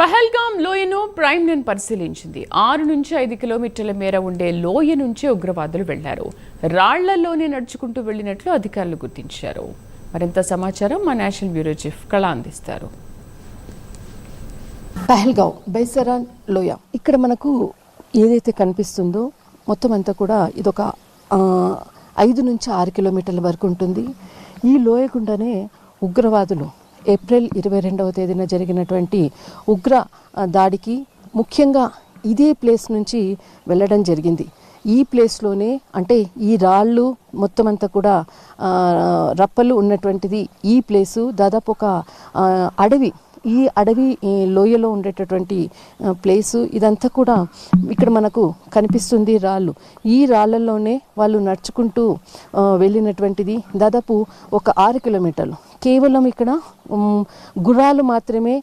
పహల్గాం లోయను prime line పరిశీలించింది. 6 నుంచి 5 కిలోమీటర్ల మేర ఉండే లోయ నుంచి ఉగ్రవాదులు వెళ్లారు. రాళ్లలోనే నడుచుకుంటూ వెళ్లినట్లు అధికారులు గుర్తించారు. మరింత సమాచారం మా నేషనల్ బ్యూరో చీఫ్ కళ అందిస్తారు. పహల్గాం బైసరాన్ లోయ ఇక్కడ మనకు ఏదైతే కనిపిస్తుందో మొత్తం అంతా కూడా ఇదొక 5 నుంచి 6 కిలోమీటర్ల వరకు ఉంటుంది. ఈ లోయ గుండానే ఉగ్రవాదులు ఏప్రిల్ 22వ తేదీన జరిగినటువంటి ఉగ్ర దాడికి ముఖ్యంగా ఇదే ప్లేస్ నుంచి వెళ్ళడం జరిగింది. ఈ ప్లేస్లోనే అంటే ఈ రాళ్ళు మొత్తం అంతా కూడా రప్పలు ఉన్నటువంటిది ఈ ప్లేసు. దాదాపు ఒక అడవి, ఈ అడవి లోయలో ఉండేటటువంటి ప్లేసు. ఇదంతా కూడా ఇక్కడ మనకు కనిపిస్తుంది రాళ్ళు. ఈ రాళ్ళల్లోనే వాళ్ళు నడుచుకుంటూ వెళ్ళినటువంటిది దాదాపు ఒక 6 కిలోమీటర్లు. కేవలం ఇక్కడ గుర్రాలు మాత్రమే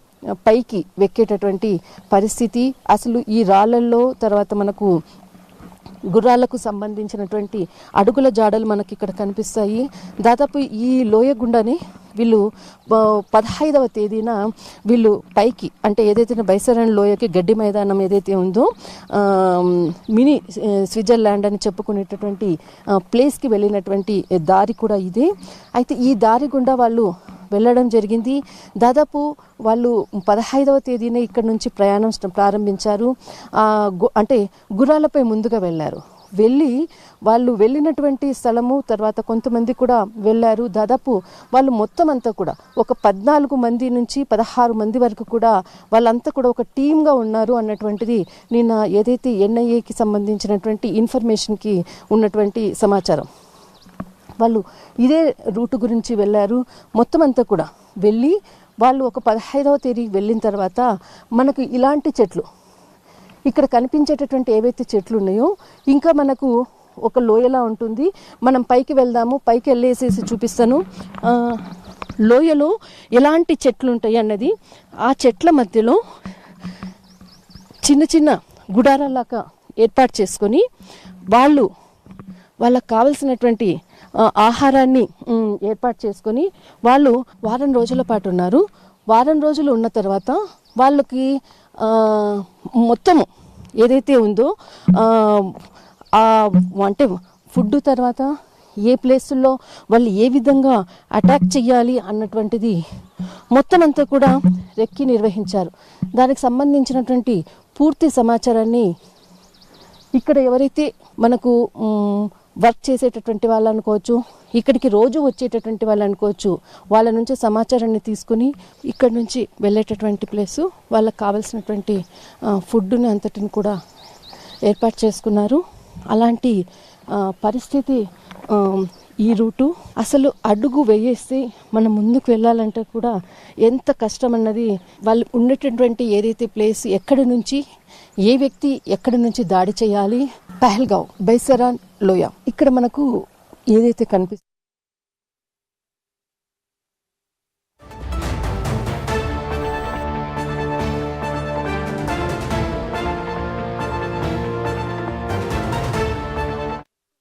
పైకి వెక్కేటటువంటి పరిస్థితి. అసలు ఈ రాళ్ళల్లో తర్వాత మనకు గుర్రాలకు సంబంధించినటువంటి అడుగుల జాడలు మనకి ఇక్కడ కనిపిస్తాయి. దాదాపు ఈ లోయ గుండానే వీళ్ళు 15వ తేదీన వీళ్ళు పైకి అంటే ఏదైతే బైసరాన్ లోయకి గడ్డి మైదానం ఏదైతే ఉందో మినీ స్విట్జర్లాండ్ అని చెప్పుకునేటటువంటి ప్లేస్కి వెళ్ళినటువంటి దారి కూడా ఇదే. అయితే ఈ దారి గుండా వాళ్ళు వెళ్ళడం జరిగింది. దాదాపు వాళ్ళు 15వ తేదీనే ఇక్కడ నుంచి ప్రయాణం ప్రారంభించారు. అంటే గుర్రాలపై ముందుగా వెళ్ళారు. వాళ్ళు వెళ్ళినటువంటి స్థలము తర్వాత కొంతమంది కూడా వెళ్ళారు. దాదాపు వాళ్ళు మొత్తం అంతా కూడా ఒక 14 మంది నుంచి 16 మంది వరకు కూడా వాళ్ళంతా కూడా ఒక టీమ్గా ఉన్నారు అన్నటువంటిది నిన్న ఏదైతే ఎన్ఐఏకి సంబంధించినటువంటి ఇన్ఫర్మేషన్కి ఉన్నటువంటి సమాచారం. వాళ్ళు ఇదే రూటు గురించి వెళ్ళారు. మొత్తం అంతా కూడా వెళ్ళి వాళ్ళు ఒక 15వ తేదీకి వెళ్ళిన తర్వాత మనకు ఇలాంటి చెట్లు ఇక్కడ కనిపించేటటువంటి ఏవైతే చెట్లు ఉన్నాయో ఇంకా మనకు ఒక లోయలా ఉంటుంది. మనం పైకి వెళ్దాము, పైకి వెళ్ళేసేసి చూపిస్తాను. లోయలో ఎలాంటి చెట్లు ఉంటాయి అన్నది. ఆ చెట్ల మధ్యలో చిన్న చిన్న గుడారాలాగా ఏర్పాటు చేసుకొని వాళ్ళకు కావలసినటువంటి ఆహారాన్ని ఏర్పాటు చేసుకొని వాళ్ళు వారం రోజుల పాటు ఉన్నారు. వారం రోజులు ఉన్న తర్వాత వాళ్ళకి మొత్తము ఏదైతే ఉందో అంటే ఫుడ్ తర్వాత ఏ ప్లేసుల్లో వాళ్ళు ఏ విధంగా అటాక్ చేయాలి అన్నటువంటిది మొత్తం అంతా కూడా రెక్కి నిర్వహించారు. దానికి సంబంధించినటువంటి పూర్తి సమాచారాన్ని ఇక్కడ ఎవరైతే మనకు వర్క్ చేసేటటువంటి వాళ్ళు అనుకోవచ్చు, ఇక్కడికి రోజు వచ్చేటటువంటి వాళ్ళు అనుకోవచ్చు, వాళ్ళ నుంచి సమాచారాన్ని తీసుకుని ఇక్కడ నుంచి వెళ్ళేటటువంటి ప్లేసు వాళ్ళకి కావాల్సినటువంటి ఫుడ్ని అంతటిని కూడా ఏర్పాటు చేసుకున్నారు. అలాంటి పరిస్థితి ఈ రూటు. అసలు అడుగు వేయేస్తే మనం ముందుకు వెళ్ళాలంటే కూడా ఎంత కష్టం అన్నది వాళ్ళు ఉండేటటువంటి ఏదైతే ప్లేస్ ఎక్కడి నుంచి ఏ వ్యక్తి ఎక్కడి నుంచి దాడి చేయాలి. పహల్గాం బైసరాన్ లోయ ఇక్కడ మనకు ఏదైతే కనిపిస్తుంది